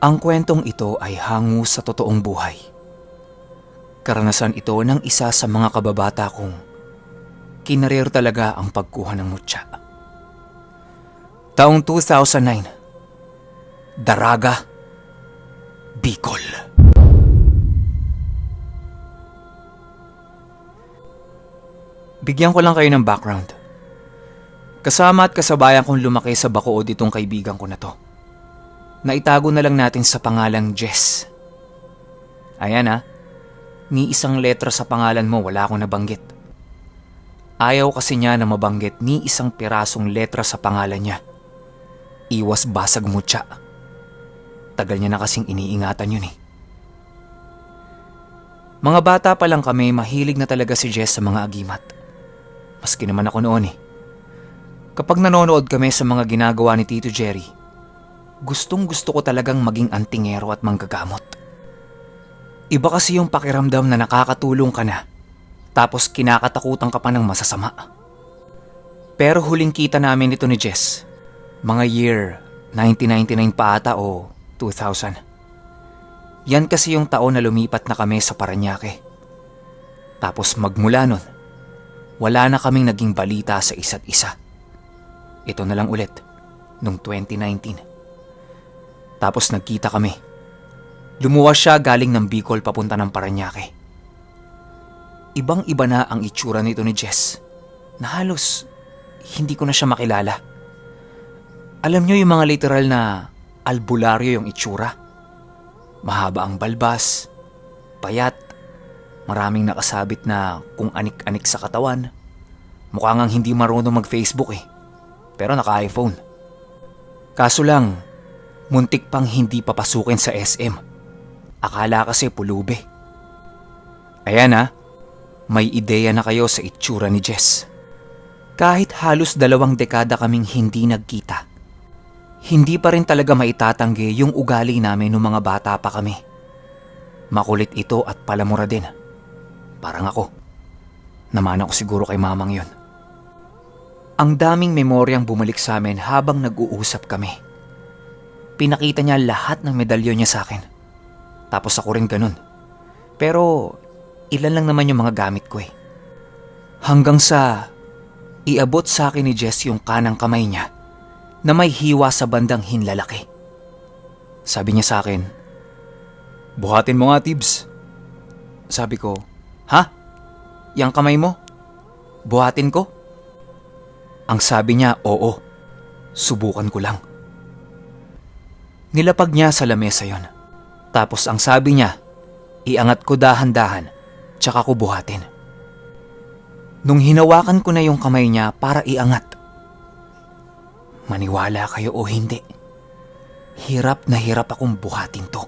Ang kwentong ito ay hango sa totoong buhay. Karanasan ito ng isa sa mga kababata kong kinarir talaga ang pagkuha ng mutya. Taong 2009, Daraga, Bicol. Bigyan ko lang kayo ng background. Kasama at kasabayan kong lumaki sa Bacood itong kaibigan ko na to. Naitago na lang natin sa pangalang Jess. Ayan ni isang letra sa pangalan mo wala akong nabanggit. Ayaw kasi niya na mabanggit ni isang pirasong letra sa pangalan niya. Iwas basag mutya. Tagal niya na kasing iniingatan yun . Mga bata pa lang kami, mahilig na talaga si Jess sa mga agimat. Maski naman ako noon . Kapag nanonood kami sa mga ginagawa ni Tito Jerry, gustong gusto ko talagang maging antingero at manggagamot. Iba kasi yung pakiramdam na nakakatulong ka na, tapos kinakatakutan ka pa ng masasama. Pero huling kita namin ito ni Jess, mga year 1999 pa ata o 2000. Yan kasi yung taon na lumipat na kami sa Parañaque. Tapos magmula nun, wala na kaming naging balita sa isa't isa. Ito na lang ulit, nung 2019. Tapos nagkita kami. Lumuwas siya galing ng Bicol papunta ng Parañaque. Ibang-iba na ang itsura nito ni Jess, na halos hindi ko na siya makilala. Alam niyo yung mga literal na albularyo yung itsura. Mahaba ang balbas, payat, maraming nakasabit na kung anik-anik sa katawan. Mukha ngang hindi marunong mag-Facebook pero naka-iPhone. Kaso lang, muntik pang hindi papasukin sa SM. Akala kasi pulube. Ayan may ideya na kayo sa itsura ni Jess. Kahit halos 2 dekada kaming hindi nagkita, hindi pa rin talaga maitatanggi yung ugali namin nung mga bata pa kami. Makulit ito at palamura din. Parang ako. Namana ko siguro kay mamang yon. Ang daming memoryang bumalik sa amin habang nag-uusap kami. Pinakita niya lahat ng medalyon niya sa akin. Tapos ako rin ganun. Pero ilan lang naman yung mga gamit ko . Hanggang sa iabot sa akin ni Jess yung kanang kamay niya na may hiwa sa bandang hinlalaki. Sabi niya sa akin, "Buhatin mo nga, Tibs." Sabi ko, "Ha? Yang kamay mo? Buhatin ko?" Ang sabi niya, "Oo, subukan ko lang." Nilapag niya sa lamesa yon. Tapos ang sabi niya, iangat ko dahan-dahan, tsaka ko buhatin. Nung hinawakan ko na yung kamay niya para iangat, maniwala kayo o hindi, hirap na hirap akong buhatin to.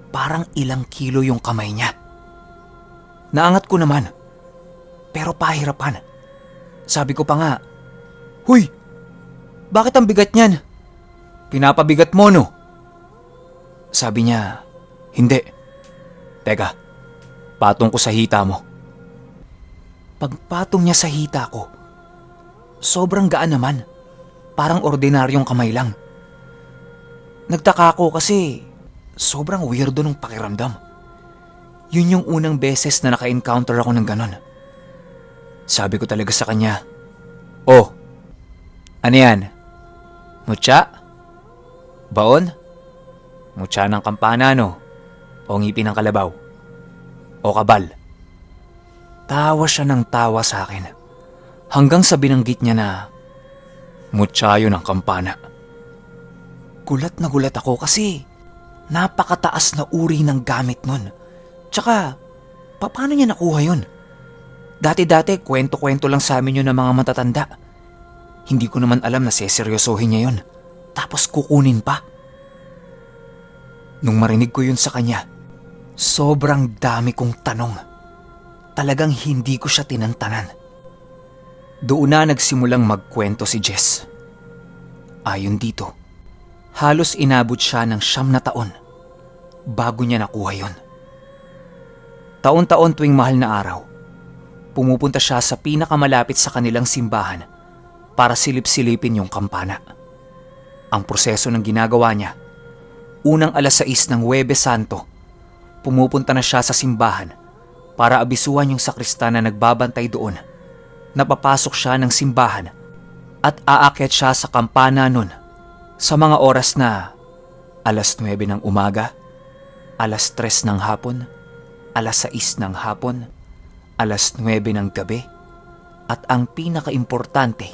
Parang ilang kilo yung kamay niya. Naangat ko naman, pero pahirapan. Sabi ko pa nga, "Huy, bakit ang bigat niyan? Pinapabigat mo, no?" Sabi niya, "Hindi. Teka, patong ko sa hita mo." Pagpatong niya sa hita ko, sobrang gaan naman. Parang ordinaryong kamay lang. Nagtaka ko kasi sobrang weirdo nung pakiramdam. Yun yung unang beses na naka-encounter ako ng ganon. Sabi ko talaga sa kanya, "Oh, ano yan? Mutya? Baon? Mutya ng kampana, no? O ngipin ng kalabaw? O kabal?" Tawa siya ng tawa sa akin hanggang sa binanggit niya na mutya yun ang kampana. Gulat na gulat ako kasi napakataas na uri ng gamit nun. Tsaka, paano niya nakuha yun? Dati-dati, kwento-kwento lang sa amin yun ng mga matatanda. Hindi ko naman alam na seseryosohin niya yun. Tapos kukunin pa. Nung marinig ko yun sa kanya, sobrang dami kong tanong. Talagang hindi ko siya tinantanan. Doon na nagsimulang magkwento si Jess. Ayon dito, halos inabot siya ng 9 na taon bago niya nakuha yun. Taon-taon tuwing mahal na araw, pumupunta siya sa pinakamalapit sa kanilang simbahan para silip-silipin yung kampana. Ang proseso ng ginagawa niya, Unang 6:00 ng Huwebes Santo, pumupunta na siya sa simbahan para abisuhan yung sakristan na nagbabantay doon. Napapasok siya ng simbahan at aakyat siya sa kampana nun sa mga oras na 9:00 ng umaga, 3:00 ng hapon, 6:00 ng hapon, 9:00 ng gabi, at ang pinakaimportante,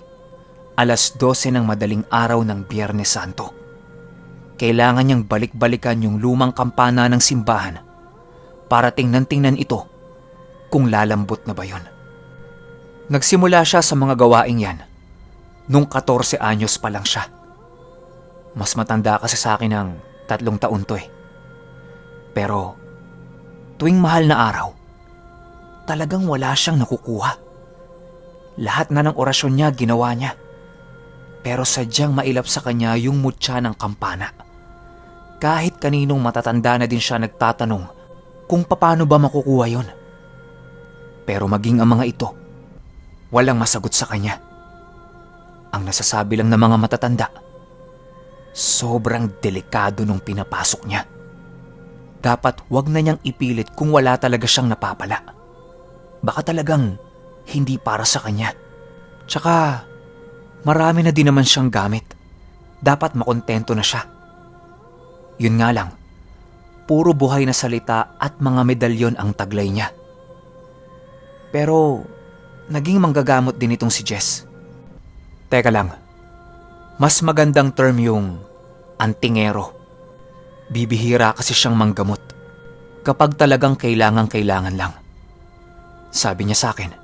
12:00 ng madaling araw ng Biyernes Santo. Kailangan niyang balik-balikan yung lumang kampana ng simbahan para tingnan ito kung lalambot na ba yun. Nagsimula siya sa mga gawaing yan nung 14 anyos pa lang siya. Mas matanda kasi sa akin ng 3 taon to eh. Pero tuwing mahal na araw, talagang wala siyang nakukuha. Lahat na ng orasyon niya ginawa niya. Pero sadyang mailap sa kanya yung mutya ng kampana. Kahit kaninong matatanda na din siya nagtatanong kung paano ba makukuha yon. Pero maging ang mga ito, walang masagot sa kanya. Ang nasasabi lang ng mga matatanda, sobrang delikado nung pinapasok niya. Dapat wag na niyang ipilit kung wala talaga siyang napapala. Baka talagang hindi para sa kanya. Tsaka marami na din naman siyang gamit. Dapat makontento na siya. Yun nga lang, puro buhay na salita at mga medalyon ang taglay niya. Pero naging manggagamot din itong si Jess. Teka lang, mas magandang term yung antingero. Bibihira kasi siyang manggamot kapag talagang kailangan lang. Sabi niya sa akin,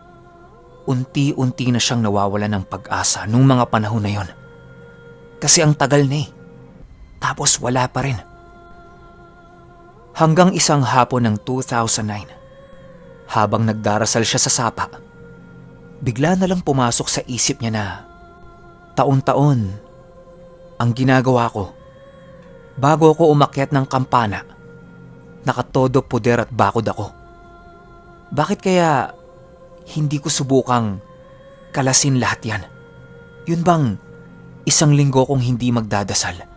unti-unti na siyang nawawala ng pag-asa nung mga panahon na yon. Kasi ang tagal na eh. Tapos wala pa rin. Hanggang isang hapon ng 2009, habang nagdarasal siya sa sapa, bigla na lang pumasok sa isip niya na taon-taon ang ginagawa ko bago ako umakyat ng kampana, nakatodo puder at bakod ako. Bakit kaya hindi ko subukang kalasin lahat yan? Yun bang 1 linggo kong hindi magdadasal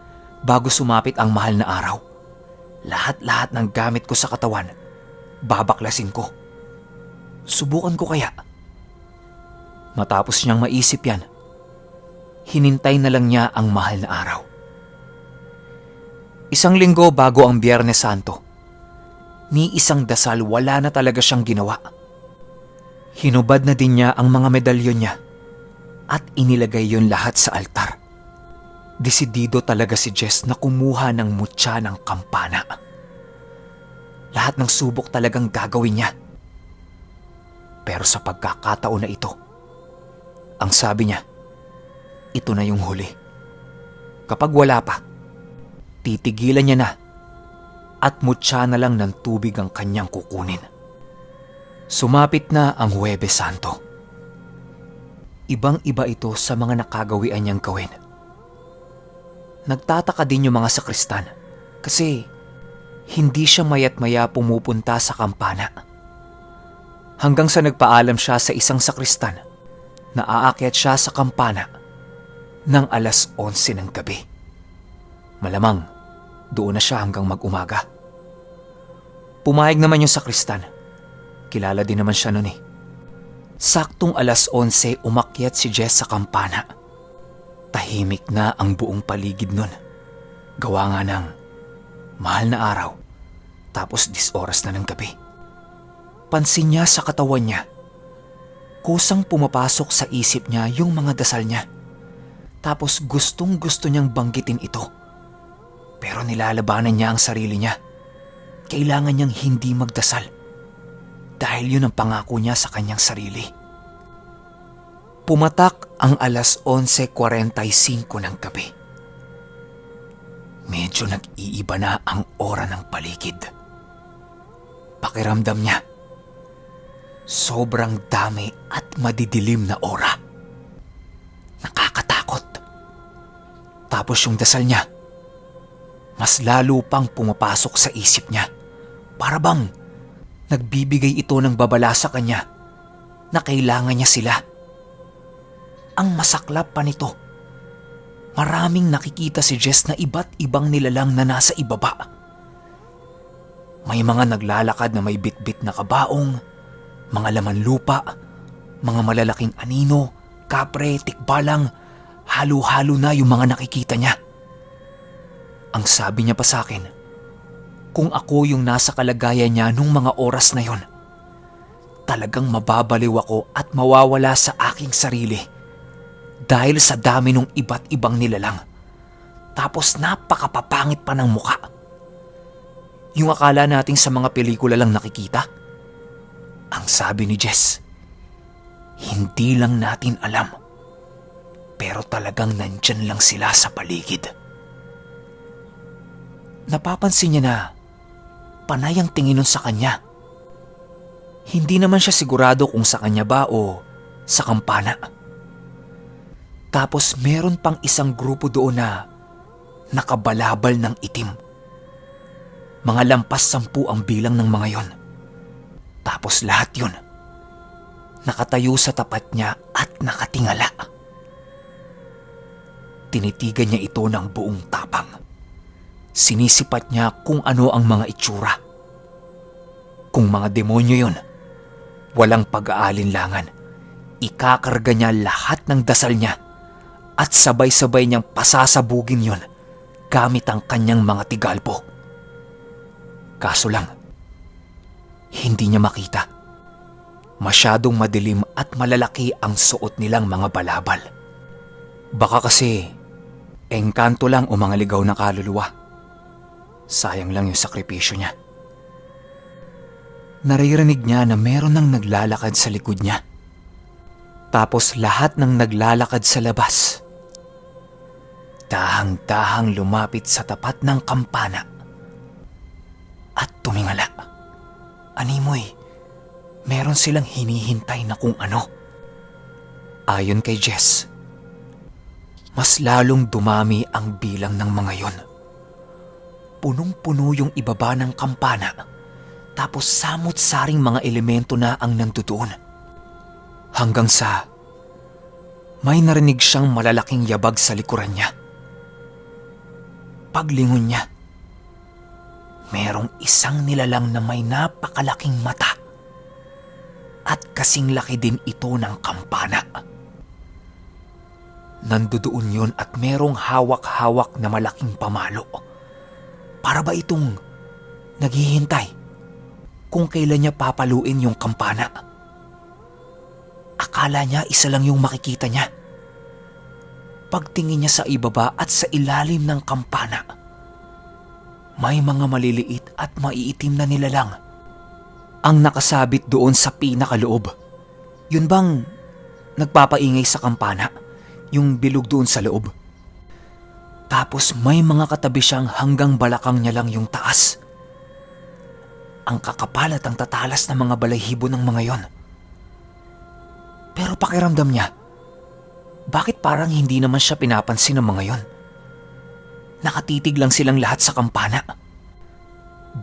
bago sumapit ang mahal na araw? Lahat-lahat ng gamit ko sa katawan, babaklasin ko. Subukan ko kaya? Matapos niyang maisip yan, hinintay na lang niya ang mahal na araw. 1 linggo bago ang Biyernes Santo, ni isang dasal wala na talaga siyang ginawa. Hinubad na din niya ang mga medalyon niya at inilagay yon lahat sa altar. Desidido talaga si Jess na kumuha ng mutya ng kampana. Lahat ng subok talagang gagawin niya. Pero sa pagkakataon na ito, ang sabi niya, ito na yung huli. Kapag wala pa, titigilan niya na at mutya na lang ng tubig ang kanyang kukunin. Sumapit na ang Huwebes Santo. Ibang-iba ito sa mga nakagawian niyang gawin. Nagtataka din yung mga sakristan kasi hindi siya mayat maya pumupunta sa kampana. Hanggang sa nagpaalam siya sa isang sakristan na aakyat siya sa kampana ng 11:00 ng gabi. Malamang doon na siya hanggang mag-umaga. Pumayag naman yung sakristan. Kilala din naman siya nun eh. Saktong 11:00 umakyat si Jess sa kampana. Tahimik na ang buong paligid nun. Gawa nga ng mahal na araw, tapos 10 oras na ng gabi. Pansin niya sa katawan niya. Kusang pumapasok sa isip niya yung mga dasal niya. Tapos gustong-gusto niyang banggitin ito. Pero nilalabanan niya ang sarili niya. Kailangan niyang hindi magdasal. Dahil yun ang pangako niya sa kanyang sarili. Pumatak ang 11:45 ng gabi. Medyo nag-iiba na ang ora ng paligid. Pakiramdam niya, sobrang dami at madidilim na ora. Nakakatakot. Tapos yung dasal niya, mas lalo pang pumapasok sa isip niya. Para bang nagbibigay ito ng babala sa kanya na kailangan niya sila. Ang masaklap pa nito, maraming nakikita si Jess na iba't ibang nilalang na nasa ibaba. May mga naglalakad na may bitbit na kabaong, mga laman lupa, mga malalaking anino, kapre, tikbalang, halo-halo na yung mga nakikita niya. Ang sabi niya pa sa akin, kung ako yung nasa kalagayan niya nung mga oras na yon, talagang mababaliw ako at mawawala sa aking sarili dahil sa dami nung iba't ibang nilalang. Tapos napakapapangit pa ng muka. Yung akala nating sa mga pelikula lang nakikita. Ang sabi ni Jess, hindi lang natin alam, pero talagang nandyan lang sila sa paligid. Napapansin niya na panay ang tingin nun sa kanya. Hindi naman siya sigurado kung sa kanya ba o sa kampana. Tapos meron pang isang grupo doon na nakabalabal ng itim. Mga lampas 10 ang bilang ng mga yon. Tapos lahat yun nakatayo sa tapat niya at nakatingala. Tinitigan niya ito ng buong tapang. Sinisipat niya kung ano ang mga itsura. Kung mga demonyo yun, walang pag-aalinlangan. Ikakarga niya lahat ng dasal niya at sabay-sabay niyang pasasabugin yun gamit ang kanyang mga tigalpo. Kaso lang, hindi niya makita. Masyadong madilim at malalaki ang suot nilang mga balabal. Baka kasi engkanto lang o mga ligaw na kaluluwa. Sayang lang yung sakripisyo niya. Naririnig niya na meron nang naglalakad sa likod niya. Tapos lahat ng naglalakad sa labas, dahang-dahang lumapit sa tapat ng kampana at tumingala. Animoy, meron silang hinihintay na kung ano. Ayon kay Jess, mas lalong dumami ang bilang ng mga yon. Punong-puno yung ibaba ng kampana, tapos samot-saring mga elemento na ang nandoon. Hanggang sa may narinig siyang malalaking yabag sa likuran niya. Paglingon niya, merong isang nilalang na may napakalaking mata at kasing laki din ito ng kampana. Nandoon yun at merong hawak-hawak na malaking pamalo. Para ba itong naghihintay kung kailan niya papaluin yung kampana? Akala niya isa lang yung makikita niya. Pagtingin niya sa ibaba at sa ilalim ng kampana, may mga maliliit at maiitim na nilalang ang nakasabit doon sa pinakaloob. Yun bang nagpapaingay sa kampana, yung bilog doon sa loob? Tapos may mga katabi siyang hanggang balakang niya lang yung taas. Ang kakapal at ang tatalas na mga balahibo ng mga yon. Pero pakiramdam niya, bakit parang hindi naman siya pinapansin ng mga yon? Nakatitig lang silang lahat sa kampana.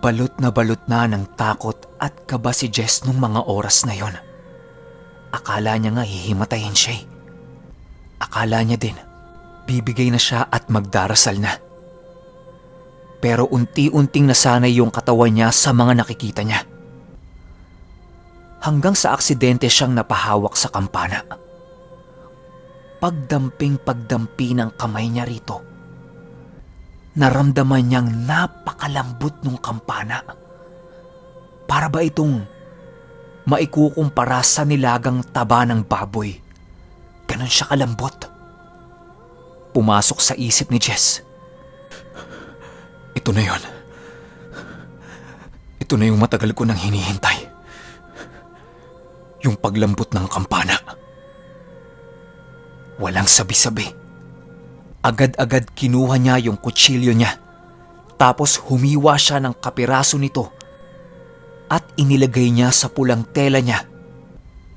Balot na ng takot at kaba si Jess nung mga oras na yon. Akala niya nga hihimatayin siya. Akala niya din, bibigay na siya at magdarasal na. Pero unti-unting nasanay yung katawan niya sa mga nakikita niya. Hanggang sa aksidente siyang napahawak sa kampana. Pagdamping-pagdampi ng kamay niya rito, naramdaman niyang napakalambot ng kampana. Para ba itong maikukumpara sa nilagang taba ng baboy? Ganon siya kalambot. Pumasok sa isip ni Jess, ito na yun. Ito na yung matagal ko nang hinihintay. Yung paglambot ng kampana. Walang sabi-sabi. Agad-agad kinuha niya yung kutsilyo niya. Tapos humiwa siya ng kapiraso nito at inilagay niya sa pulang tela niya.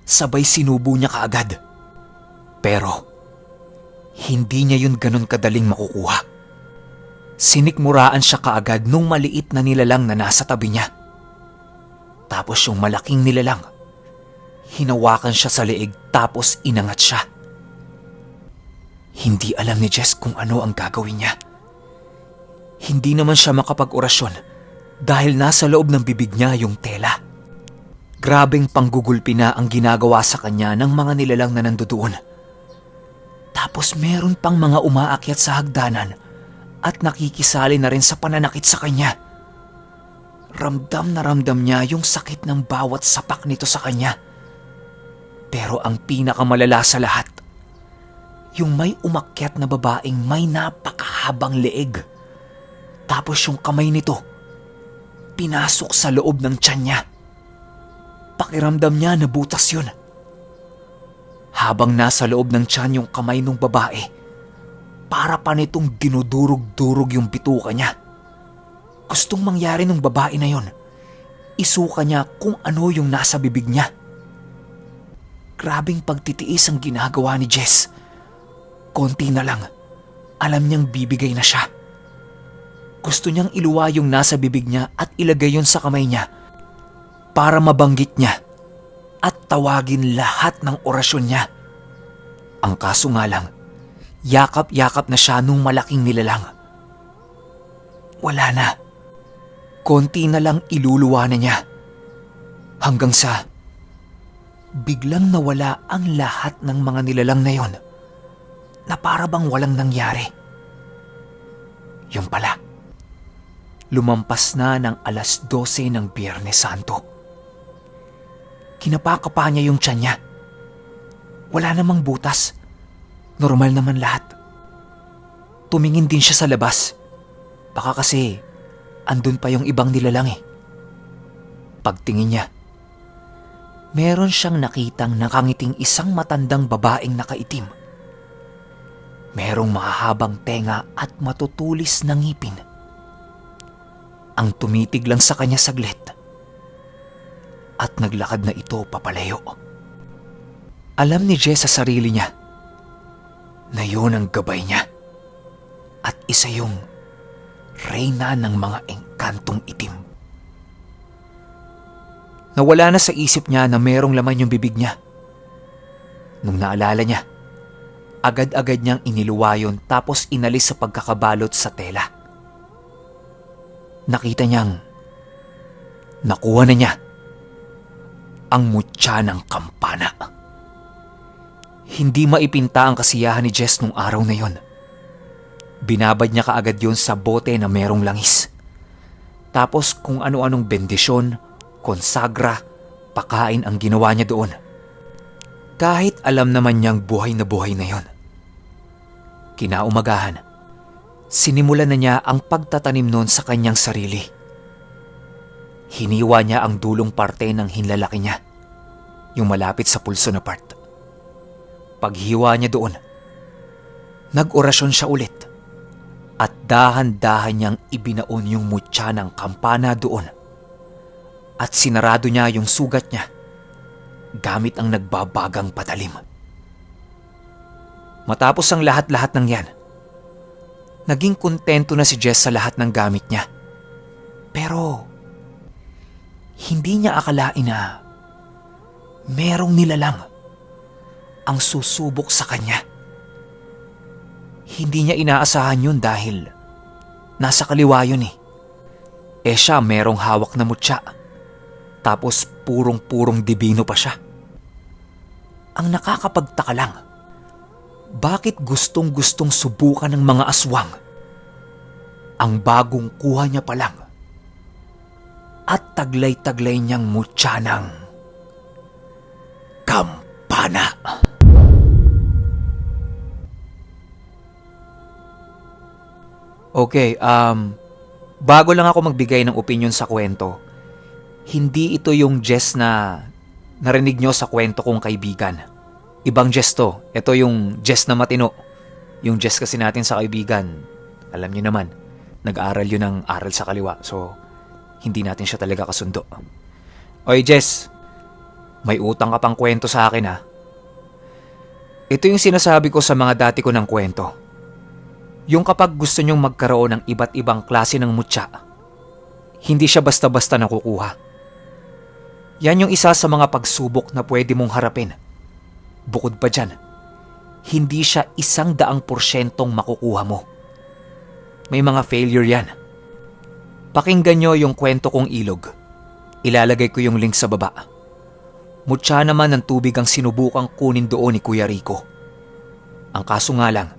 Sabay sinubo niya kaagad. Pero hindi niya yun ganun kadaling makukuha. Sinikmuraan siya kaagad nung maliit na nilalang na nasa tabi niya. Tapos yung malaking nilalang, hinawakan siya sa leeg tapos inangat siya. Hindi alam ni Jess kung ano ang gagawin niya. Hindi naman siya makapag-orasyon dahil nasa loob ng bibig niya yung tela. Grabeng panggugulpi na ang ginagawa sa kanya ng mga nilalang na nandoon. Tapos meron pang mga umaakyat sa hagdanan at nakikisali na rin sa pananakit sa kanya. Ramdam na ramdam niya yung sakit ng bawat sapak nito sa kanya. Pero ang pinakamalala sa lahat, yung may umakyat na babaeng may napakahabang leeg. Tapos yung kamay nito, pinasok sa loob ng tiyan niya. Pakiramdam niya na butas yun. Habang nasa loob ng tiyan yung kamay ng babae, para pa nitong dinudurog-durog yung bituka niya. Gustong mangyari ng babae na yun, isuka niya kung ano yung nasa bibig niya. Grabing pagtitiis ang ginagawa ni Jess. Konti na lang, alam niyang bibigay na siya. Gusto niyang iluwa yung nasa bibig niya at ilagay yun sa kamay niya para mabanggit niya at tawagin lahat ng orasyon niya. Ang kaso nga lang, yakap-yakap na siya nung malaking nilalang. Wala na. Konti na lang iluluwa na niya. Hanggang sa biglang nawala ang lahat ng mga nilalang na yon na para bang walang nangyari. Yung pala, lumampas na ng 12:00 ng Biyernes Santo. Kinapakapa niya yung tiyan niya. Wala namang butas. Normal naman lahat. Tumingin din siya sa labas. Baka kasi andun pa yung ibang nilalang eh. Pagtingin niya, meron siyang nakitang nakangiting isang matandang babaeng nakaitim. Merong mahahabang tenga at matutulis na ngipin. Ang tumitig lang sa kanya saglit at naglakad na ito papalayo. Alam ni Jess sa sarili niya na yun ang gabay niya at isa yung reyna ng mga engkantong itim. Nawala na sa isip niya na merong laman yung bibig niya. Nung naalala niya, agad-agad niyang iniluwa yun tapos inalis sa pagkakabalot sa tela. Nakita niyang nakuha na niya ang mutya ng kampana. Hindi maipinta ang kasiyahan ni Jess nung araw na yon. Binabad niya kaagad yun sa bote na merong langis. Tapos kung ano-anong bendisyon, konsagra, pakain ang ginawa niya doon. Kahit alam naman niyang buhay na yon. Kinaumagahan, sinimulan na niya ang pagtatanim noon sa kanyang sarili. Hiniwa niya ang dulong parte ng hinlalaki niya, yung malapit sa pulso na part. Paghiwa niya doon, nag-orasyon siya ulit at dahan-dahan niyang ibinaon yung mutya ng kampana doon at sinarado niya yung sugat niya gamit ang nagbabagang patalim. Matapos ang lahat-lahat ng yan, naging kontento na si Jess sa lahat ng gamit niya. Pero hindi niya akalain na merong nilalang ang susubok sa kanya. Hindi niya inaasahan yun dahil nasa kaliwa yun eh. Siya merong hawak na mutya. Tapos purong-purong dibino pa siya. Ang nakakapagtaka lang, bakit gustong-gustong subukan ng mga aswang ang bagong kuha niya pa lang at taglay-taglay niyang mutya ng kampana. Okay, bago lang ako magbigay ng opinion sa kwento, hindi ito yung Jess na narinig nyo sa kwento kong kaibigan. Ibang Jess to. Ito yung Jess na matino. Yung Jess kasi natin sa kaibigan, alam nyo naman, nag-aaral yun ng aral sa kaliwa. So, hindi natin siya talaga kasundo. Oy Jess, may utang ka pang kwento sa akin ha. Ito yung sinasabi ko sa mga dati ko ng kwento. Yung kapag gusto nyong magkaroon ng iba't ibang klase ng mutya, hindi siya basta-basta nakukuha. Yan yung isa sa mga pagsubok na pwede mong harapin. Bukod pa dyan, hindi siya 100% makukuha mo. May mga failure yan. Pakinggan nyo yung kwento kong ilog. Ilalagay ko yung link sa baba. Mutya naman ng tubig ang sinubukang kunin doon ni Kuya Rico. Ang kaso nga lang,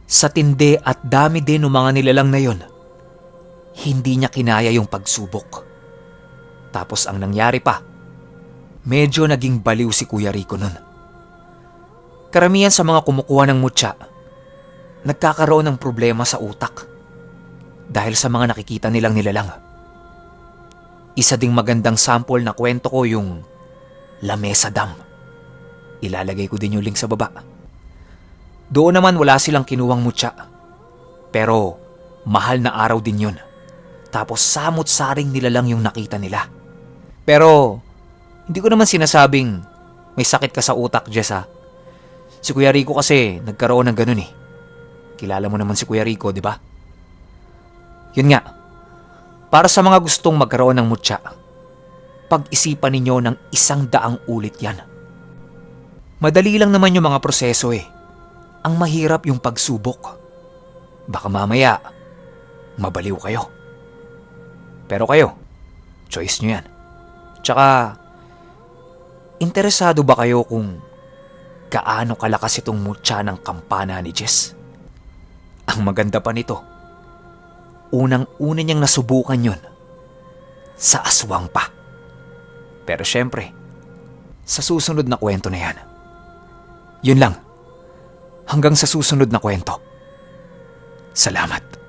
sa tindi at dami din ng mga nilalang na yon, hindi niya kinaya yung pagsubok. Tapos ang nangyari pa, medyo naging baliw si Kuya Rico nun. Karamihan sa mga kumukuha ng mutya, nagkakaroon ng problema sa utak dahil sa mga nakikita nilang nilalang. Isa ding magandang sample na kwento ko yung La Mesa Dam. Ilalagay ko din yung link sa baba. Doon naman wala silang kinuwang mutya. Pero mahal na araw din yun. Tapos samot-saring nilalang yung nakita nila. Pero hindi ko naman sinasabing may sakit ka sa utak, Jess ha. Si Kuya Rico kasi nagkaroon ng ganun eh. Kilala mo naman si Kuya Rico, di ba? Yun nga, para sa mga gustong magkaroon ng mutya, pag-isipan ninyo ng 100 ulit yan. Madali lang naman yung mga proseso eh. Ang mahirap yung pagsubok. Baka mamaya, mabaliw kayo. Pero kayo, choice nyo yan. Tsaka, interesado ba kayo kung gaano kalakas itong mutya ng kampana ni Jess? Ang maganda pa nito, unang-una niyang nasubukan yun sa aswang pa. Pero syempre, sa susunod na kwento na yan. Yun lang. Hanggang sa susunod na kwento. Salamat.